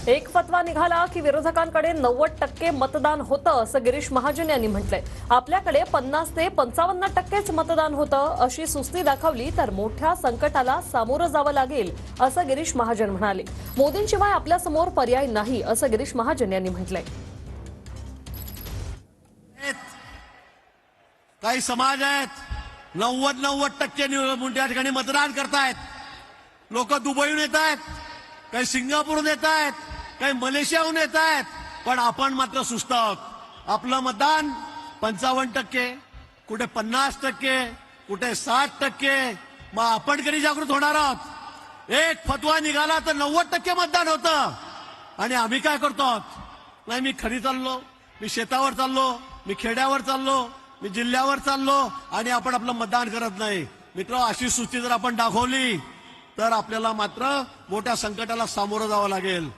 एक फतवा निघाला की विरोधकांकडे 90% मतदान होतं असं गिरीश महाजन यांनी म्हटलंय। आपल्याकडे 50 ते 55% मतदान होतं अशी सुस्ती दाखवली तर मोठ्या संकटाला सामोरं जावं लागेल असं गिरीश महाजन म्हणाले। मोदींशिवाय आपल्यासमोर पर्याय नाही असं गिरीश महाजन यांनी म्हटलंय। काही समाज आहेत 90% त्या ठिकाणी मतदान करतायत। लोक दुबईहून येत आहेत, काही सिंगापूरहून येत आहेत, काही मलेशियाहून येत आहेत, पण आपण मात्र सुस्त आहोत। आपलं मतदान 55%, कुठे 50%, कुठे 60%। मग आपण कधी जागृत होणार आहोत? एक फतवा निघाला तर 90% मतदान होतं आणि आम्ही काय करतो आहोत? नाही, मी खरी चाललो, मी शेतावर चाललो, मी खेड्यावर चाललो, मी जिल्ह्यावर चाललो आणि आपण आपलं मतदान करत नाही। मित्र, अशी सुस्ती जर आपण दाखवली तर आपल्याला मात्र मोठ्या संकटाला सामोरं जावं लागेल।